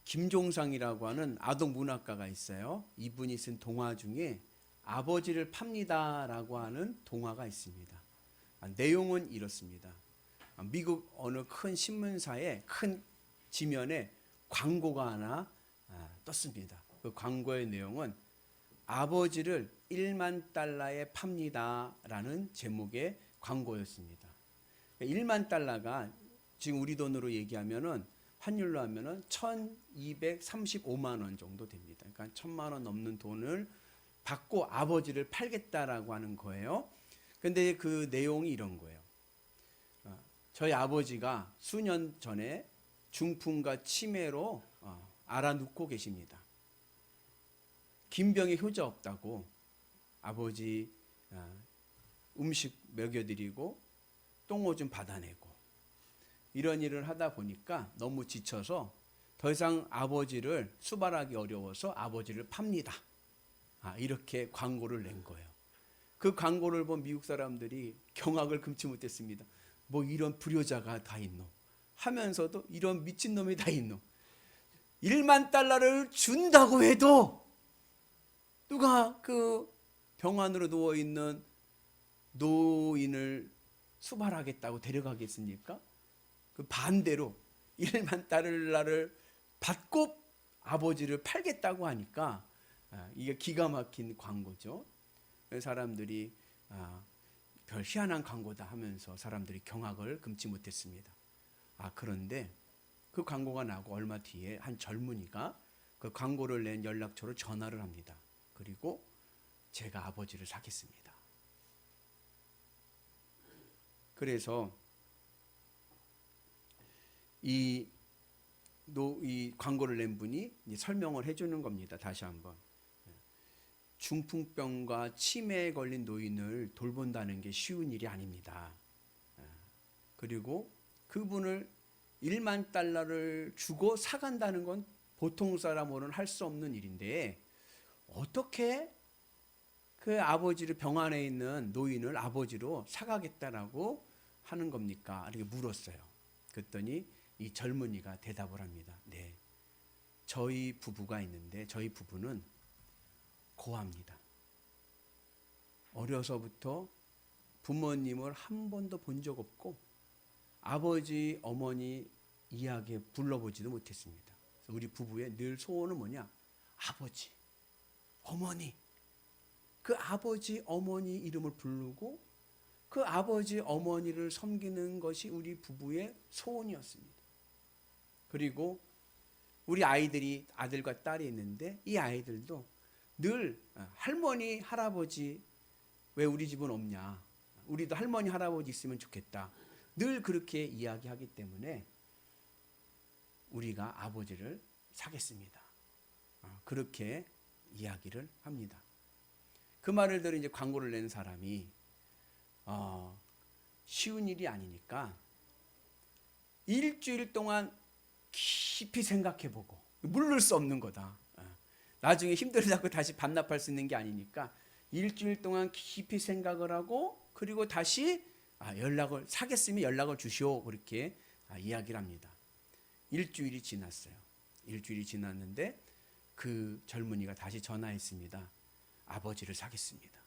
김종상이라고 하는 아동 문학가가 있어요. 이분이 쓴 동화 중에 아버지를 팝니다라고 하는 동화가 있습니다. 내용은 이렇습니다. 미국 어느 큰 신문사의 큰 지면에 광고가 하나 떴습니다. 그 광고의 내용은 아버지를 1만 달러에 팝니다라는 제목의 광고였습니다. 1만 달러가 지금 우리 돈으로 얘기하면은 환율로 하면은 1,235만 원 정도 됩니다. 그러니까 1,000만 원 넘는 돈을 받고 아버지를 팔겠다라고 하는 거예요. 근데 그 내용이 이런 거예요. 저희 아버지가 수년 전에 중풍과 치매로 앓아눕고 계십니다. 긴병에 효자 없다고 아버지 음식 먹여드리고 똥오줌 받아내고 이런 일을 하다 보니까 너무 지쳐서 더 이상 아버지를 수발하기 어려워서 아버지를 팝니다. 이렇게 광고를 낸 거예요. 그 광고를 본 미국 사람들이 경악을 금치 못했습니다. 뭐 이런 불효자가 다 있노 하면서도 이런 미친놈이 다 있노. 1만 달러를 준다고 해도 누가 그 병환으로 누워있는 노인을 수발하겠다고 데려가겠습니까? 그 반대로 1만 달러를 받고 아버지를 팔겠다고 하니까 이게 기가 막힌 광고죠. 사람들이 별 희한한 광고다 하면서 사람들이 경악을 금치 못했습니다. 그런데 그 광고가 나고 얼마 뒤에 한 젊은이가 그 광고를 낸 연락처로 전화를 합니다. 그리고 제가 아버지를 사겠습니다. 그래서 이 광고를 낸 분이 설명을 해주는 겁니다. 다시 한번. 중풍병과 치매에 걸린 노인을 돌본다는 게 쉬운 일이 아닙니다. 그리고 그분을 1만 달러를 주고 사간다는 건 보통 사람으로는 할 수 없는 일인데 어떻게 그 아버지를 병 안에 있는 노인을 아버지로 사가겠다라고 하는 겁니까? 이렇게 물었어요. 그랬더니 이 젊은이가 대답을 합니다. 네, 저희 부부가 있는데 저희 부부는 고아입니다. 어려서부터 부모님을 한 번도 본 적 없고 아버지, 어머니 이야기에 불러보지도 못했습니다. 그래서 우리 부부의 늘 소원은 뭐냐? 아버지, 어머니. 그 아버지, 어머니 이름을 부르고 그 아버지, 어머니를 섬기는 것이 우리 부부의 소원이었습니다. 그리고 우리 아이들이 아들과 딸이 있는데 이 아이들도 늘 할머니, 할아버지 왜 우리 집은 없냐? 우리도 할머니, 할아버지 있으면 좋겠다. 늘 그렇게 이야기하기 때문에 우리가 아버지를 사겠습니다. 그렇게 이야기를 합니다. 그 말을 들은 이제 광고를 낸 사람이 쉬운 일이 아니니까 일주일 동안 깊이 생각해보고 물을 수 없는 거다. 나중에 힘들다고 다시 반납할 수 있는 게 아니니까 일주일 동안 깊이 생각을 하고 그리고 다시 연락을 사겠으면 연락을 주시오 그렇게 이야기를 합니다. 일주일이 지났어요. 일주일이 지났는데 그 젊은이가 다시 전화했습니다. 아버지를 사겠습니다.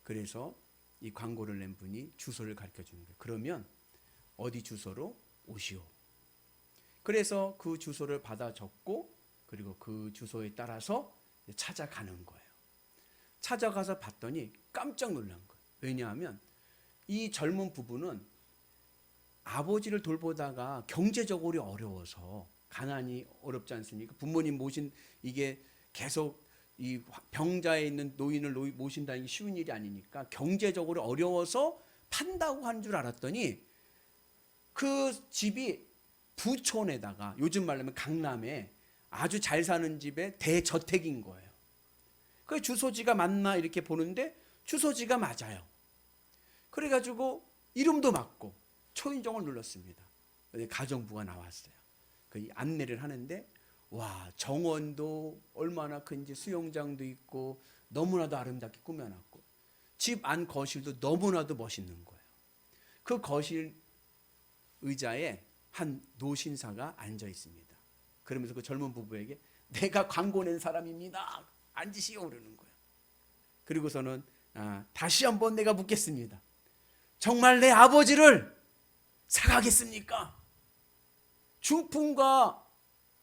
그래서 이 광고를 낸 분이 주소를 가르쳐 주는 거예요. 그러면 어디 주소로 오시오. 그래서 그 주소를 받아 적고 그리고 그 주소에 따라서 찾아가는 거예요. 찾아가서 봤더니 깜짝 놀란 거예요. 왜냐하면 이 젊은 부부는 아버지를 돌보다가 경제적으로 어려워서 가난이 어렵지 않습니까? 부모님 모신 이게 계속 이 병자에 있는 노인을 모신다는 게 쉬운 일이 아니니까 경제적으로 어려워서 판다고 한 줄 알았더니 그 집이 부촌에다가 요즘 말로 하면 강남에 아주 잘 사는 집에 대저택인 거예요. 그 주소지가 맞나 이렇게 보는데 주소지가 맞아요. 그래가지고 이름도 맞고 초인종을 눌렀습니다. 가정부가 나왔어요. 그 안내를 하는데 와 정원도 얼마나 큰지 수영장도 있고 너무나도 아름답게 꾸며놨고 집 안 거실도 너무나도 멋있는 거예요. 그 거실 의자에 한 노신사가 앉아 있습니다. 그러면서 그 젊은 부부에게 내가 광고 낸 사람입니다. 앉으시오 그러는 거예요. 그리고서는 다시 한번 내가 묻겠습니다. 정말 내 아버지를 사가겠습니까? 중풍과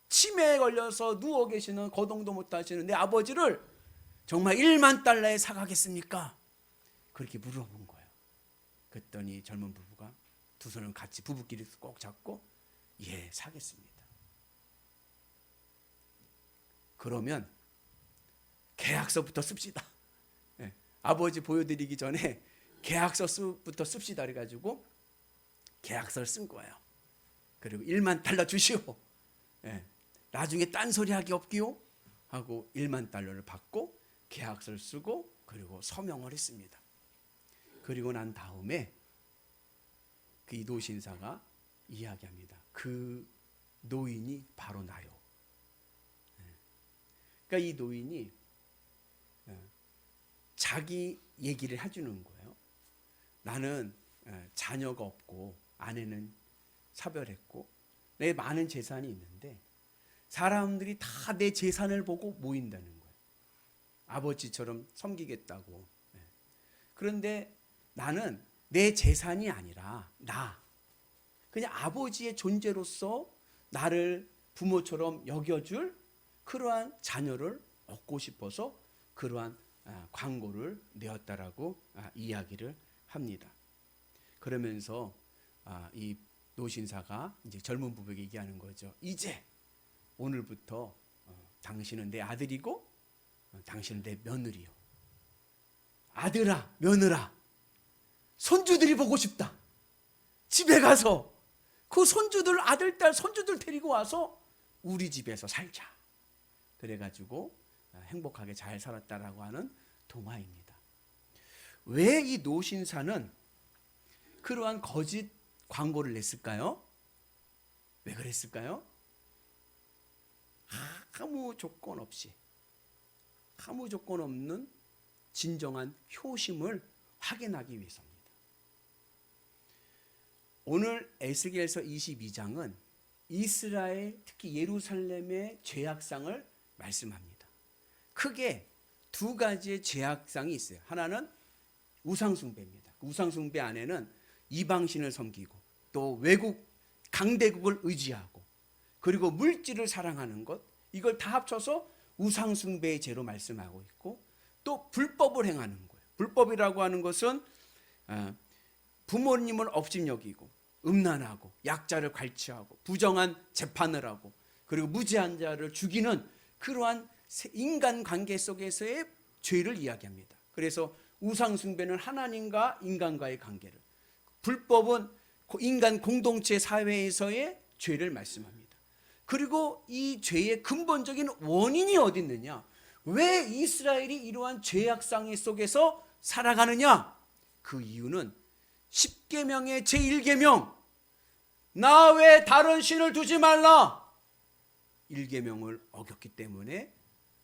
치매에 걸려서 누워 계시는 거동도 못하시는 내 아버지를 정말 1만 달러에 사가겠습니까? 그렇게 물어본 거예요. 그랬더니 젊은 부부가 두 손을 같이 부부끼리 꼭 잡고 예, 사겠습니다. 그러면 계약서부터 씁시다. 예, 아버지 보여드리기 전에 계약서부터 씁시다 그래가지고 계약서를 쓴 거예요. 그리고 1만 달러 주시오. 예, 나중에 딴소리 하기 없기요 하고 1만 달러를 받고 계약서를 쓰고 그리고 서명을 했습니다. 그리고 난 다음에 그 이 노신사가 이야기합니다. 그 노인이 바로 나요. 그러니까 이 노인이 자기 얘기를 해주는 거예요. 나는 자녀가 없고 아내는 사별했고 내 많은 재산이 있는데 사람들이 다 내 재산을 보고 모인다는 거예요. 아버지처럼 섬기겠다고. 그런데 나는 내 재산이 아니라 그냥 아버지의 존재로서 나를 부모처럼 여겨줄 그러한 자녀를 얻고 싶어서 그러한 광고를 내었다라고 이야기를 합니다. 그러면서 이 노신사가 이제 젊은 부부에게 얘기하는 거죠. 이제 오늘부터 당신은 내 아들이고 당신은 내 며느리요. 아들아, 며느라, 손주들이 보고 싶다. 집에 가서 그 손주들, 아들, 딸, 손주들 데리고 와서 우리 집에서 살자. 그래가지고 행복하게 잘 살았다라고 하는 동화입니다. 왜 이 노신사는 그러한 거짓 광고를 냈을까요? 왜 그랬을까요? 아무 조건 없이, 아무 조건 없는 진정한 효심을 확인하기 위해서입니다. 오늘 에스겔서 22장은 이스라엘, 특히 예루살렘의 죄악상을 말씀합니다. 크게 두 가지의 죄악상이 있어요. 하나는 우상숭배입니다. 우상숭배 안에는 이방신을 섬기고 또 외국 강대국을 의지하고 그리고 물질을 사랑하는 것, 이걸 다 합쳐서 우상숭배의 죄로 말씀하고 있고 또 불법을 행하는 거예요. 불법이라고 하는 것은 부모님을 업신여기고 음란하고 약자를 갈취하고 부정한 재판을 하고 그리고 무죄한 자를 죽이는 그러한 인간관계 속에서의 죄를 이야기합니다. 그래서 우상숭배는 하나님과 인간과의 관계를, 불법은 인간 공동체 사회에서의 죄를 말씀합니다. 그리고 이 죄의 근본적인 원인이 어디 있느냐? 왜 이스라엘이 이러한 죄악상 속에서 살아가느냐? 그 이유는 10계명의 제1계명, 나 외에 다른 신을 두지 말라, 1계명을 어겼기 때문에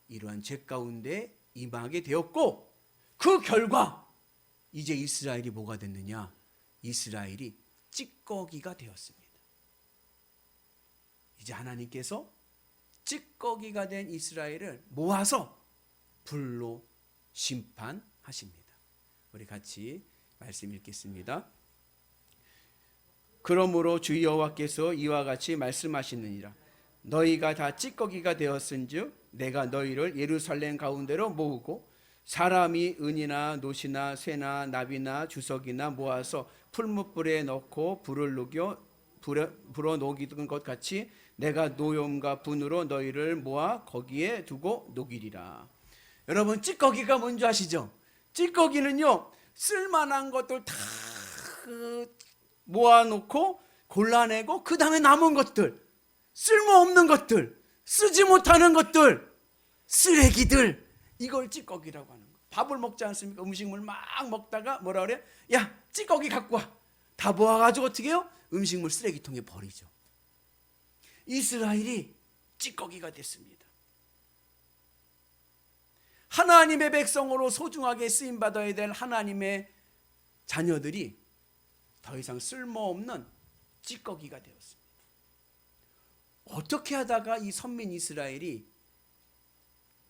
이러한 죄 가운데 임하게 되었고, 그 결과 이제 이스라엘이 뭐가 됐느냐? 이스라엘이 찌꺼기가 되었습니다. 이제 하나님께서 찌꺼기가 된 이스라엘을 모아서 불로 심판하십니다. 우리 같이 말씀 읽겠습니다. 그러므로 주 여호와께서 이와 같이 말씀하시느니라. 너희가 다 찌꺼기가 되었은즉 내가 너희를 예루살렘 가운데로 모으고 사람이 은이나 노시나 쇠나 나비나 주석이나 모아서 풀무불에 넣고 불을 녹여 불어 녹이던 것 같이 내가 노염과 분으로 너희를 모아 거기에 두고 녹이리라. 여러분, 찌꺼기가 뭔지 아시죠? 찌꺼기는요, 쓸만한 것들 다 모아놓고 골라내고 그 다음에 남은 것들, 쓸모없는 것들, 쓰지 못하는 것들, 쓰레기들, 이걸 찌꺼기라고 하는 거예요. 밥을 먹지 않습니까? 음식물 막 먹다가 뭐라 그래? 야, 찌꺼기 갖고 와. 다 모아가지고 어떻게 해요? 음식물 쓰레기통에 버리죠. 이스라엘이 찌꺼기가 됐습니다. 하나님의 백성으로 소중하게 쓰임받아야 될 하나님의 자녀들이 더 이상 쓸모없는 찌꺼기가 되었습니다. 어떻게 하다가 이 선민 이스라엘이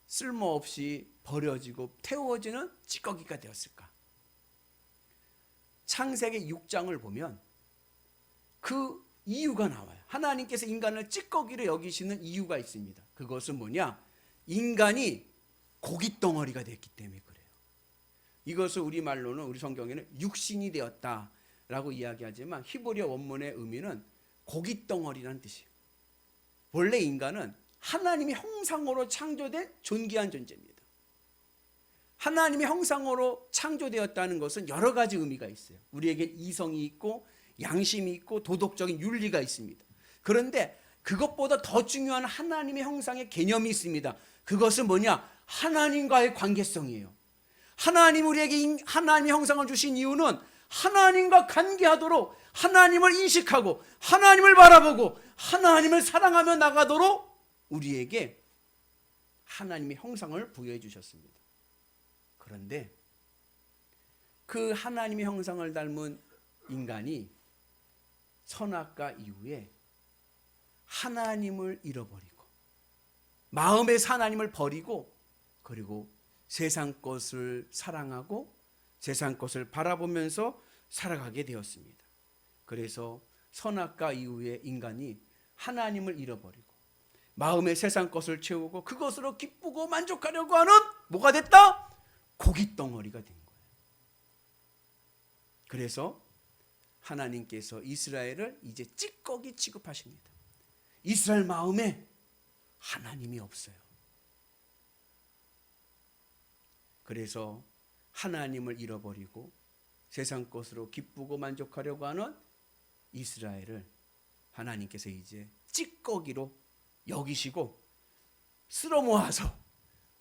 쓸모없이 버려지고 태워지는 찌꺼기가 되었을까? 창세기 6장을 보면 그 이유가 나와요. 하나님께서 인간을 찌꺼기로 여기시는 이유가 있습니다. 그것은 뭐냐? 인간이 고깃덩어리가 됐기 때문에 그래요. 이것을 우리말로는, 우리 성경에는 육신이 되었다라고 이야기하지만 히브리어 원문의 의미는 고깃덩어리라는 뜻이에요. 원래 인간은 하나님의 형상으로 창조된 존귀한 존재입니다. 하나님의 형상으로 창조되었다는 것은 여러 가지 의미가 있어요. 우리에겐 이성이 있고 양심이 있고 도덕적인 윤리가 있습니다. 그런데 그것보다 더 중요한 하나님의 형상의 개념이 있습니다. 그것은 뭐냐? 하나님과의 관계성이에요. 하나님 우리에게 하나님의 형상을 주신 이유는 하나님과 관계하도록, 하나님을 인식하고 하나님을 바라보고 하나님을 사랑하며 나가도록 우리에게 하나님의 형상을 부여해 주셨습니다. 그런데 그 하나님의 형상을 닮은 인간이 선악과 이후에 하나님을 잃어버리고 마음에서 하나님을 버리고 그리고 세상 것을 사랑하고 세상 것을 바라보면서 살아가게 되었습니다. 그래서 선악과 이후에 인간이 하나님을 잃어버리고 마음의 세상 것을 채우고 그것으로 기쁘고 만족하려고 하는 뭐가 됐다? 고깃덩어리가 된 거예요. 그래서 하나님께서 이스라엘을 이제 찌꺼기 취급하십니다. 이스라엘 마음에 하나님이 없어요. 그래서 하나님을 잃어버리고 세상 것으로 기쁘고 만족하려고 하는 이스라엘을 하나님께서 이제 찌꺼기로 여기시고 쓸어 모아서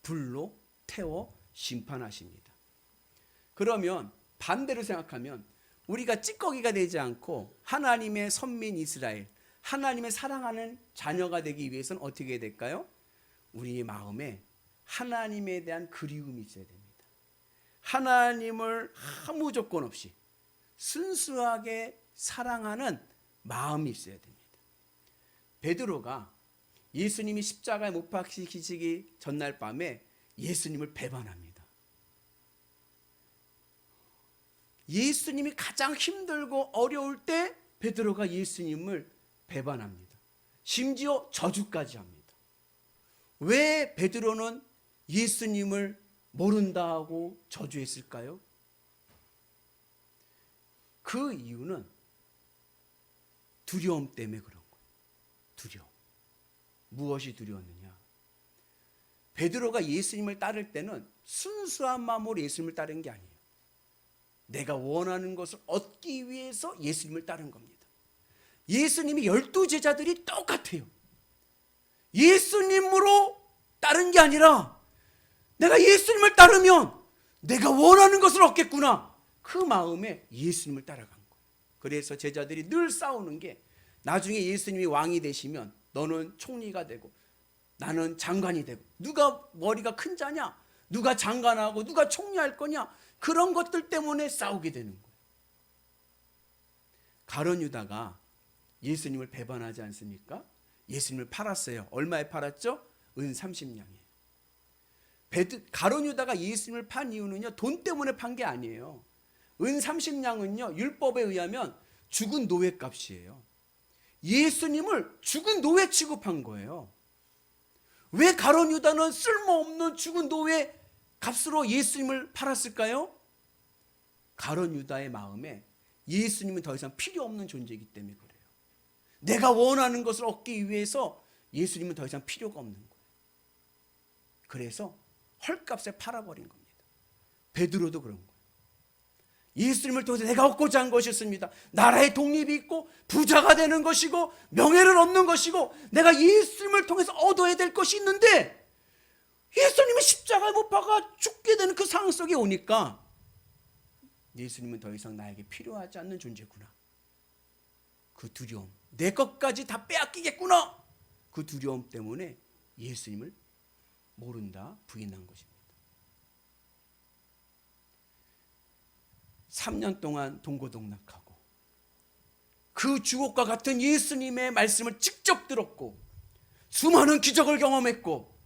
불로 태워 심판하십니다. 그러면 반대로 생각하면 우리가 찌꺼기가 되지 않고 하나님의 선민 이스라엘, 하나님의 사랑하는 자녀가 되기 위해서는 어떻게 될까요? 우리 마음에 하나님에 대한 그리움이 있어야 됩니다. 하나님을 아무 조건 없이 순수하게 사랑하는 마음이 있어야 됩니다. 베드로가 예수님이 십자가에 못 박히시기 전날 밤에 예수님을 배반합니다. 예수님이 가장 힘들고 어려울 때 베드로가 예수님을 배반합니다. 심지어 저주까지 합니다. 왜 베드로는 예수님을 모른다 하고 저주했을까요? 그 이유는 두려움 때문에 그런 거예요. 두려움. 무엇이 두려웠느냐? 베드로가 예수님을 따를 때는 순수한 마음으로 예수님을 따른 게 아니에요. 내가 원하는 것을 얻기 위해서 예수님을 따른 겁니다. 예수님이 12제자들이 똑같아요. 예수님으로 따른 게 아니라 내가 예수님을 따르면 내가 원하는 것을 얻겠구나. 그 마음에 예수님을 따라간 거예요. 그래서 제자들이 늘 싸우는 게 나중에 예수님이 왕이 되시면 너는 총리가 되고 나는 장관이 되고 누가 머리가 큰 자냐? 누가 장관하고 누가 총리할 거냐? 그런 것들 때문에 싸우게 되는 거예요. 가룟 유다가 예수님을 배반하지 않습니까? 예수님을 팔았어요. 얼마에 팔았죠? 은 30냥이에요. 가룟 유다가 예수님을 판 이유는요, 돈 때문에 판 게 아니에요. 은 30냥은요, 율법에 의하면 죽은 노예 값이에요. 예수님을 죽은 노예 취급한 거예요. 왜 가룟 유다는 쓸모없는 죽은 노예 값으로 예수님을 팔았을까요? 가룟 유다의 마음에 예수님은 더 이상 필요 없는 존재이기 때문에 그래요. 내가 원하는 것을 얻기 위해서 예수님은 더 이상 필요가 없는 거예요. 그래서 헐값에 팔아버린 겁니다. 베드로도 그런 거예요. 예수님을 통해서 내가 얻고자 한 것이 있습니다. 나라의 독립이 있고 부자가 되는 것이고 명예를 얻는 것이고 내가 예수님을 통해서 얻어야 될 것이 있는데 예수님이 십자가에 못 박아 죽게 되는 그 상황 속에 오니까 예수님은 더 이상 나에게 필요하지 않는 존재구나. 그 두려움, 내 것까지 다 빼앗기겠구나. 그 두려움 때문에 예수님을 모른다 부인한 것입니다. 3년 동안 동고동락하고 그 주옥과 같은 예수님의 말씀을 직접 들었고 수많은 기적을 경험했고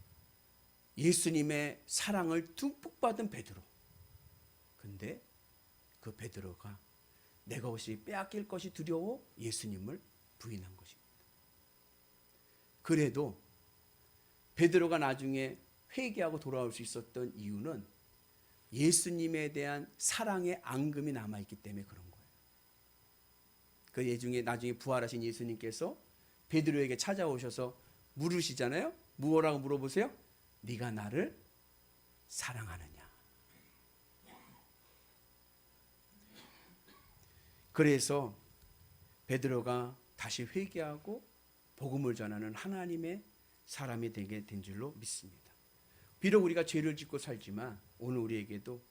예수님의 사랑을 듬뿍 받은 베드로. 근데 그 베드로가 내가 혹시 빼앗길 것이 두려워 예수님을 부인한 것입니다. 그래도 베드로가 나중에 회개하고 돌아올 수 있었던 이유는 예수님에 대한 사랑의 앙금이 남아있기 때문에 그런 거예요. 그 예중에 나중에 부활하신 예수님께서 베드로에게 찾아오셔서 물으시잖아요. 무엇라고 물어보세요? 네가 나를 사랑하느냐. 그래서 베드로가 다시 회개하고 복음을 전하는 하나님의 사람이 되게 된 줄로 믿습니다. 비록 우리가 죄를 짓고 살지만 오늘 우리에게도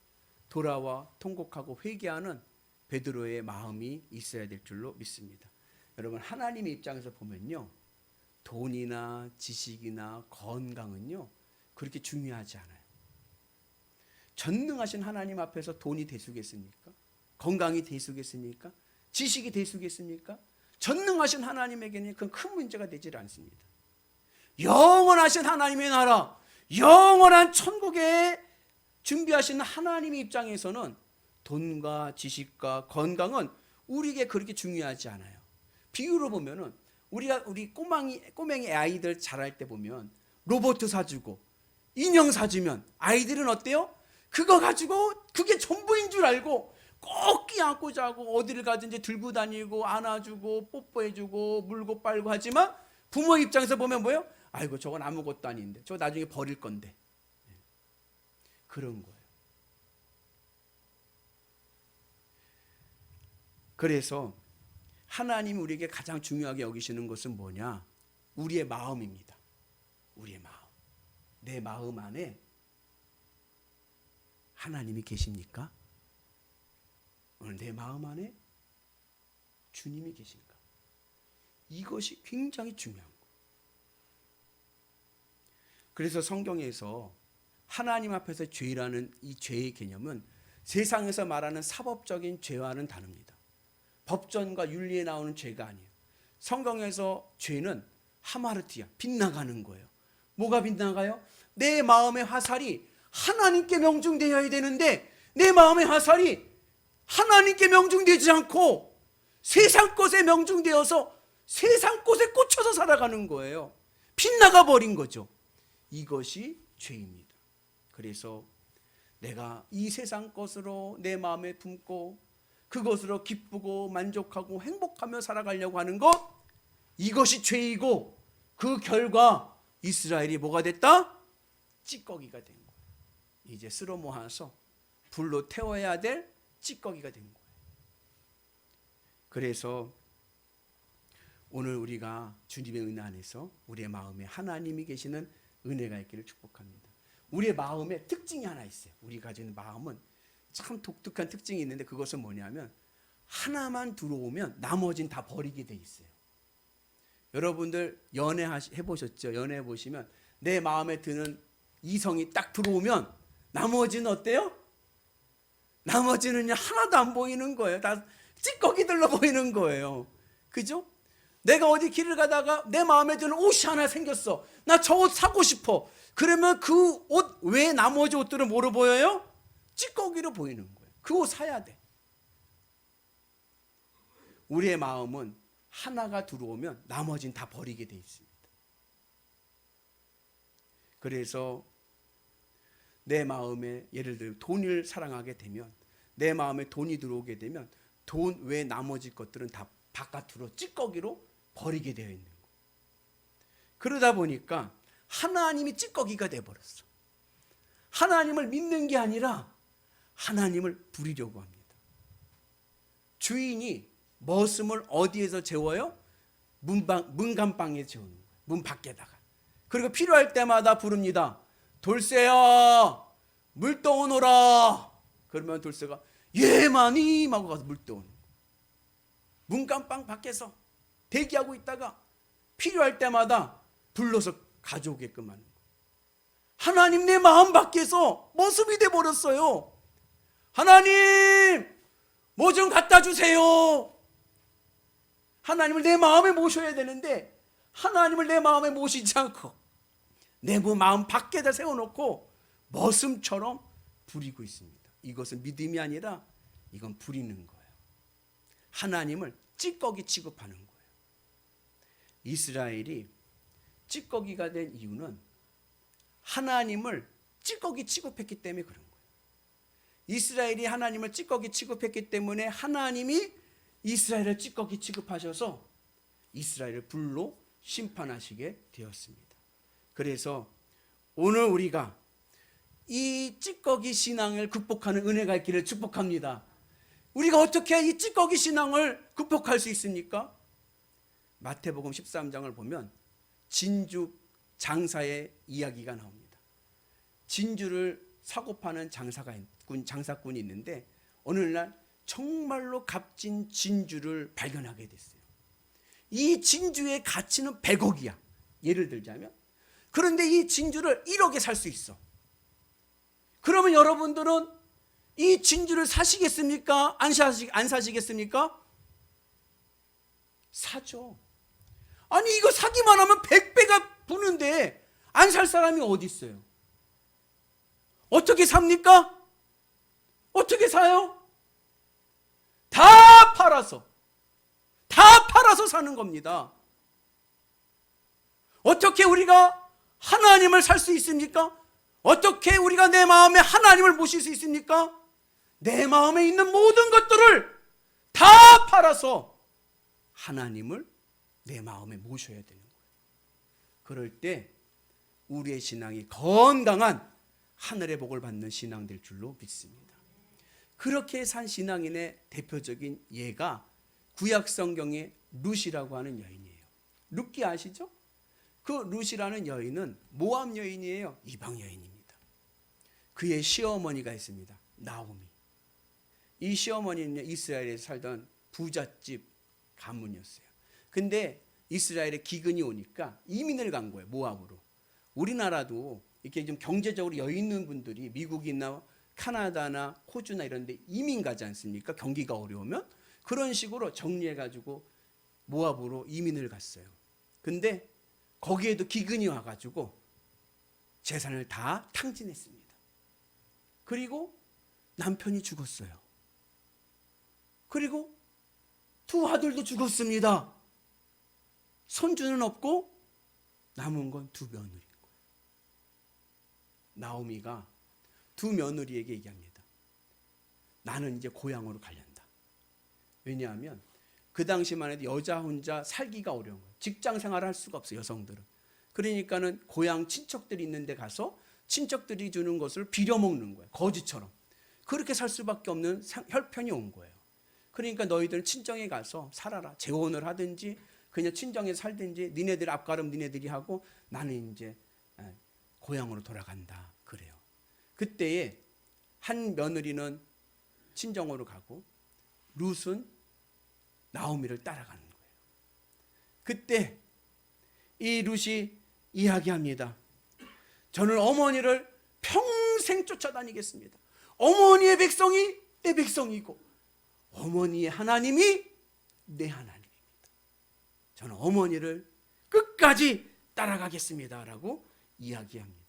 돌아와 통곡하고 회개하는 베드로의 마음이 있어야 될 줄로 믿습니다. 여러분, 하나님의 입장에서 보면요, 돈이나 지식이나 건강은요 그렇게 중요하지 않아요. 전능하신 하나님 앞에서 돈이 대수겠습니까? 건강이 대수겠습니까? 지식이 대수겠습니까? 전능하신 하나님에게는 그건 큰 문제가 되질 않습니다. 영원하신 하나님의 나라, 영원한 천국에 준비하신 하나님의 입장에서는 돈과 지식과 건강은 우리에게 그렇게 중요하지 않아요. 비유로 보면은 우리 꼬맹이 아이들 자랄 때 보면 로봇 사주고 인형 사주면 아이들은 어때요? 그거 가지고 그게 전부인 줄 알고 꼭 끼안고 자고 어디를 가든지 들고 다니고 안아주고 뽀뽀해주고 물고 빨고 하지만 부모 입장에서 보면 뭐예요? 아이고 저건 아무것도 아닌데 저거 나중에 버릴 건데. 그런 거예요. 그래서 하나님이 우리에게 가장 중요하게 여기시는 것은 뭐냐? 우리의 마음입니다. 우리의 마음. 내 마음 안에 하나님이 계십니까? 오늘 내 마음 안에 주님이 계신가? 이것이 굉장히 중요한 거예요. 그래서 성경에서 하나님 앞에서 죄라는 이 죄의 개념은 세상에서 말하는 사법적인 죄와는 다릅니다. 법전과 윤리에 나오는 죄가 아니에요. 성경에서 죄는 하마르티아, 빗나가는 거예요. 뭐가 빗나가요? 내 마음의 화살이 하나님께 명중되어야 되는데 내 마음의 화살이 하나님께 명중되지 않고 세상 것에 명중되어서 세상 것에 꽂혀서 살아가는 거예요. 빗나가 버린 거죠. 이것이 죄입니다. 그래서 내가 이 세상 것으로 내 마음에 품고 그것으로 기쁘고 만족하고 행복하며 살아가려고 하는 것, 이것이 죄이고 그 결과 이스라엘이 뭐가 됐다? 찌꺼기가 된 거예요. 이제 쓸어 모아서 불로 태워야 될 찌꺼기가 된 거예요. 그래서 오늘 우리가 주님의 은혜 안에서 우리의 마음에 하나님이 계시는 은혜가 있기를 축복합니다. 우리의 마음에 특징이 하나 있어요. 우리가 가지는 마음은 참 독특한 특징이 있는데 그것은 뭐냐면 하나만 들어오면 나머지는 다 버리게 돼 있어요. 여러분들 연애해보셨죠? 연애해보시면 내 마음에 드는 이성이 딱 들어오면 나머지는 어때요? 나머지는 하나도 안 보이는 거예요. 다 찌꺼기들로 보이는 거예요. 그죠? 내가 어디 길을 가다가 내 마음에 드는 옷이 하나 생겼어. 나 저 옷 사고 싶어. 그러면 그 옷 외에 나머지 옷들은 뭐로 보여요? 찌꺼기로 보이는 거예요. 그 옷 사야 돼. 우리의 마음은 하나가 들어오면 나머지는 다 버리게 돼 있습니다. 그래서 내 마음에 예를 들어 돈을 사랑하게 되면 내 마음에 돈이 들어오게 되면 돈 외 나머지 것들은 다 바깥으로 찌꺼기로 버리게 되어 있는 거예요. 그러다 보니까 하나님이 찌꺼기가 돼버렸어. 하나님을 믿는 게 아니라 하나님을 부리려고 합니다. 주인이 머슴을 어디에서 재워요? 문간방에 재우는 거예요. 문 밖에다가. 그리고 필요할 때마다 부릅니다. 돌쇠야 물 떠오너라. 그러면 돌쇠가 예마님 하고 가서 물 떠오는 거예요. 문간방 밖에서 대기하고 있다가 필요할 때마다 불러서 가져오게끔 하는 거예요. 하나님 내 마음 밖에서 머슴이 돼버렸어요. 하나님 뭐 좀 갖다 주세요. 하나님을 내 마음에 모셔야 되는데 하나님을 내 마음에 모시지 않고 내 마음 밖에다 세워놓고 머슴처럼 부리고 있습니다. 이것은 믿음이 아니라 이건 부리는 거예요. 하나님을 찌꺼기 취급하는 거예요. 이스라엘이 찌꺼기가 된 이유는 하나님을 찌꺼기 취급했기 때문에 그런 거예요. 이스라엘이 하나님을 찌꺼기 취급했기 때문에 하나님이 이스라엘을 찌꺼기 취급하셔서 이스라엘을 불로 심판하시게 되었습니다. 그래서 오늘 우리가 이 찌꺼기 신앙을 극복하는 은혜가 있기를 축복합니다. 우리가 어떻게 이 찌꺼기 신앙을 극복할 수 있습니까? 마태복음 13장을 보면 진주 장사의 이야기가 나옵니다. 진주를 사고 파는 장사꾼이 있는데 어느 날 정말로 값진 진주를 발견하게 됐어요. 이 진주의 가치는 100억이야. 예를 들자면. 그런데 이 진주를 1억에 살 수 있어. 그러면 여러분들은 이 진주를 사시겠습니까? 안 사시겠습니까? 사죠. 아니 이거 사기만 하면 100배가 부는데 안 살 사람이 어디 있어요? 어떻게 삽니까? 어떻게 사요? 다 팔아서 사는 겁니다. 어떻게 우리가 하나님을 살 수 있습니까? 어떻게 우리가 내 마음에 하나님을 모실 수 있습니까? 내 마음에 있는 모든 것들을 다 팔아서 하나님을 내 마음에 모셔야 되는 거예요. 그럴 때 우리의 신앙이 건강한 하늘의 복을 받는 신앙 될 줄로 믿습니다. 그렇게 산 신앙인의 대표적인 예가 구약 성경의 룻이라고 하는 여인이에요. 룻기 아시죠? 그 룻이라는 여인은 모압 여인이에요. 이방 여인입니다. 그의 시어머니가 있습니다. 나오미. 이 시어머니는 이스라엘에 살던 부잣집 가문이었어요. 근데 이스라엘에 기근이 오니까 이민을 간 거예요. 모압으로. 우리나라도 이렇게 좀 경제적으로 여유 있는 분들이 미국이나 카나다나 호주나 이런 데 이민 가지 않습니까? 경기가 어려우면 그런 식으로 정리해가지고 모압으로 이민을 갔어요. 근데 거기에도 기근이 와가지고 재산을 다 탕진했습니다. 그리고 남편이 죽었어요. 그리고 두 아들도 죽었습니다. 손주는 없고 남은 건 두 며느리인 거예요. 나오미가 두 며느리에게 얘기합니다. 나는 이제 고향으로 가련다. 왜냐하면 그 당시만 해도 여자 혼자 살기가 어려운 거예요. 직장 생활을 할 수가 없어요. 여성들은. 그러니까는 고향 친척들이 있는 데 가서 친척들이 주는 것을 빌어먹는 거예요. 거지처럼. 그렇게 살 수밖에 없는 혈편이 온 거예요. 그러니까 너희들은 친정에 가서 살아라. 재혼을 하든지 그냥 친정에 살든지 니네들 앞가름 니네들이 하고 나는 이제 고향으로 돌아간다. 그래요. 그때에 한 며느리는 친정으로 가고 룻은 나오미를 따라가는 거예요. 그때 이 룻이 이야기합니다. 저는 어머니를 평생 쫓아다니겠습니다. 어머니의 백성이 내 백성이고 어머니의 하나님이 내 하나님입니다. 저는 어머니를 끝까지 따라가겠습니다. 라고 이야기합니다.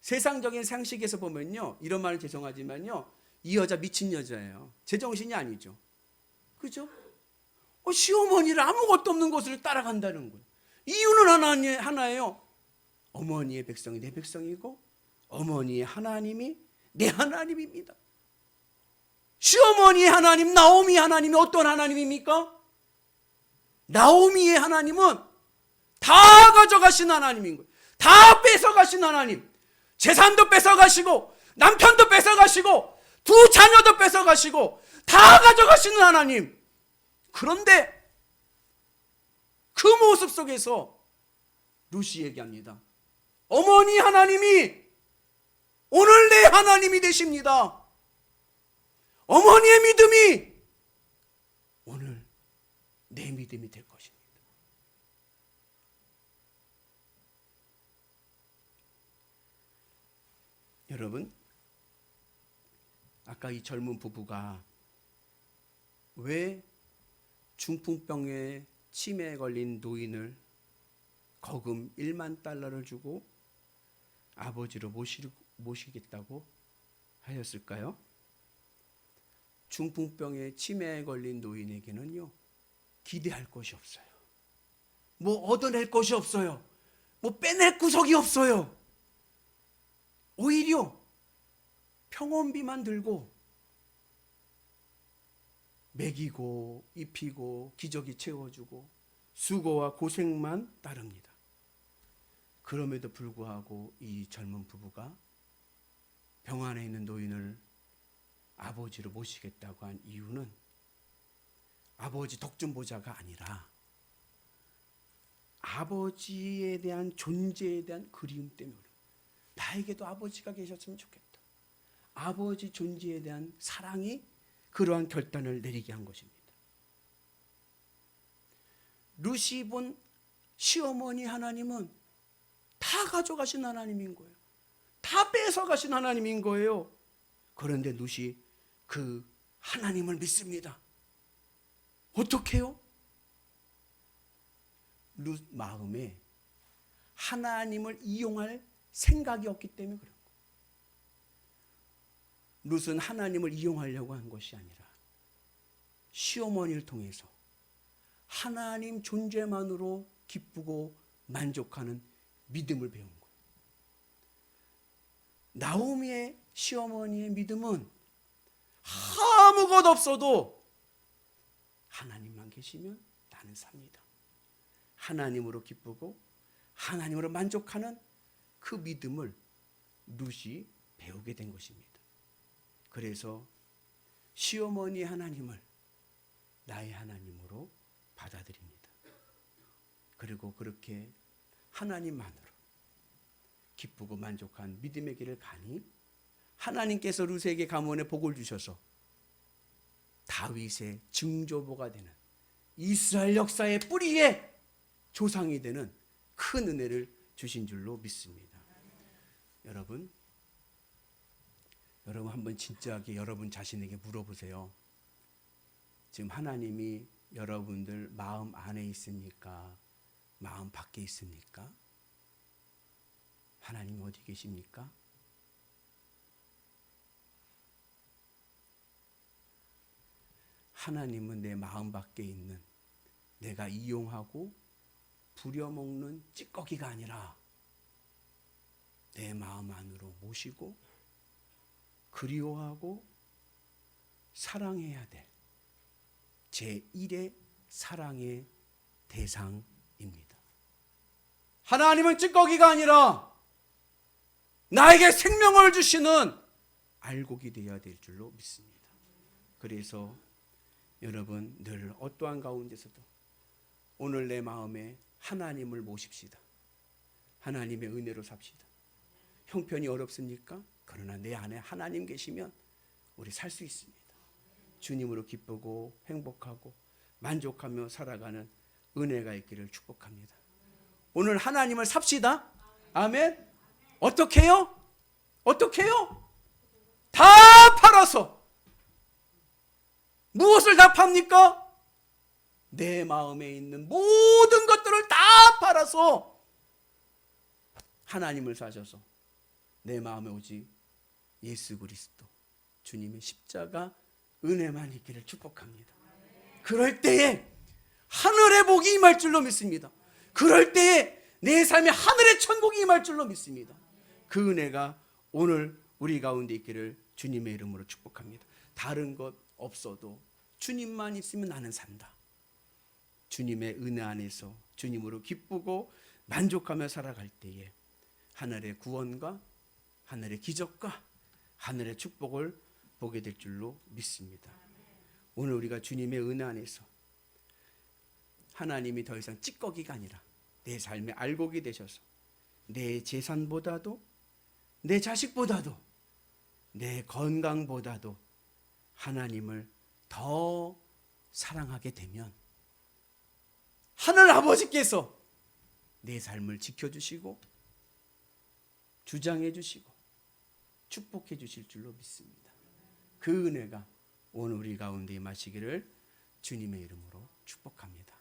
세상적인 상식에서 보면요. 이런 말은 죄송하지만요. 이 여자 미친 여자예요. 제정신이 아니죠. 그죠? 시어머니를 아무것도 없는 곳을 따라간다는 거예요. 이유는 하나예요. 어머니의 백성이 내 백성이고 어머니의 하나님이 내 하나님입니다. 시어머니의 하나님, 나오미 하나님이 어떤 하나님입니까? 나오미의 하나님은 다 가져가신 하나님인 거예요. 다 뺏어가신 하나님. 재산도 뺏어가시고 남편도 뺏어가시고 두 자녀도 뺏어가시고 다 가져가시는 하나님. 그런데 그 모습 속에서 룻이 얘기합니다. 어머니 하나님이 오늘 내 하나님이 되십니다. 어머니의 믿음이 오늘 내 믿음이 될 것입니다. 여러분, 아까 이 젊은 부부가 왜 중풍병에 치매에 걸린 노인을 거금 1만 달러를 주고 아버지로 모시겠다고 하였을까요? 중풍병에 치매에 걸린 노인에게는요, 기대할 것이 없어요. 뭐 얻어낼 것이 없어요. 뭐 빼낼 구석이 없어요. 오히려 평온비만 들고 먹이고 입히고 기저귀 채워주고 수고와 고생만 따릅니다. 그럼에도 불구하고 이 젊은 부부가 병 안에 있는 노인을 아버지로 모시겠다고 한 이유는 아버지 덕준보자가 아니라 아버지에 대한 존재에 대한 그리움 때문에, 나에게도 아버지가 계셨으면 좋겠다. 아버지 존재에 대한 사랑이 그러한 결단을 내리게 한 것입니다. 루시 본 시어머니 하나님은 다 가져가신 하나님인 거예요. 다 뺏어가신 하나님인 거예요. 그런데 루시 그 하나님을 믿습니다. 어떻게 해요? 룻 마음에 하나님을 이용할 생각이 없기 때문에 그런 거예요. 룻은 하나님을 이용하려고 한 것이 아니라 시어머니를 통해서 하나님 존재만으로 기쁘고 만족하는 믿음을 배운 거예요. 나오미의 시어머니의 믿음은 아무것도 없어도 하나님만 계시면 나는 삽니다. 하나님으로 기쁘고 하나님으로 만족하는 그 믿음을 룻이 배우게 된 것입니다. 그래서 시어머니 하나님을 나의 하나님으로 받아들입니다. 그리고 그렇게 하나님만으로 기쁘고 만족한 믿음의 길을 가니 하나님께서 룻에게 가문에 복을 주셔서 다윗의 증조보가 되는 이스라엘 역사의 뿌리에 조상이 되는 큰 은혜를 주신 줄로 믿습니다. 여러분 한번 진지하게 여러분 자신에게 물어보세요. 지금 하나님이 여러분들 마음 안에 있습니까? 마음 밖에 있습니까? 하나님 어디 계십니까? 하나님은 내 마음 밖에 있는 내가 이용하고 부려먹는 찌꺼기가 아니라 내 마음 안으로 모시고 그리워하고 사랑해야 될 제1의 사랑의 대상입니다. 하나님은 찌꺼기가 아니라 나에게 생명을 주시는 알곡이 되어야 될 줄로 믿습니다. 그래서 여러분 늘 어떠한 가운데서도 오늘 내 마음에 하나님을 모십시다. 하나님의 은혜로 삽시다. 형편이 어렵습니까? 그러나 내 안에 하나님 계시면 우리 살 수 있습니다. 주님으로 기쁘고 행복하고 만족하며 살아가는 은혜가 있기를 축복합니다. 오늘 하나님을 삽시다. 아멘. 어떻게 해요? 어떻게 해요? 다 팔아서. 무엇을 다 팝니까? 내 마음에 있는 모든 것들을 다 팔아서 하나님을 사셔서 내 마음에 오직 예수 그리스도 주님의 십자가 은혜만 있기를 축복합니다. 그럴 때에 하늘의 복이 임할 줄로 믿습니다. 그럴 때에 내 삶에 하늘의 천국이 임할 줄로 믿습니다. 그 은혜가 오늘 우리 가운데 있기를 주님의 이름으로 축복합니다. 다른 것 없어도 주님만 있으면 나는 산다. 주님의 은혜 안에서 주님으로 기쁘고 만족하며 살아갈 때에 하늘의 구원과 하늘의 기적과 하늘의 축복을 보게 될 줄로 믿습니다. 오늘 우리가 주님의 은혜 안에서 하나님이 더 이상 찌꺼기가 아니라 내 삶의 알곡이 되셔서 내 재산보다도 내 자식보다도 내 건강보다도 하나님을 더 사랑하게 되면 하늘 아버지께서 내 삶을 지켜주시고 주장해 주시고 축복해 주실 줄로 믿습니다. 그 은혜가 오늘 우리 가운데 임하시기를 주님의 이름으로 축복합니다.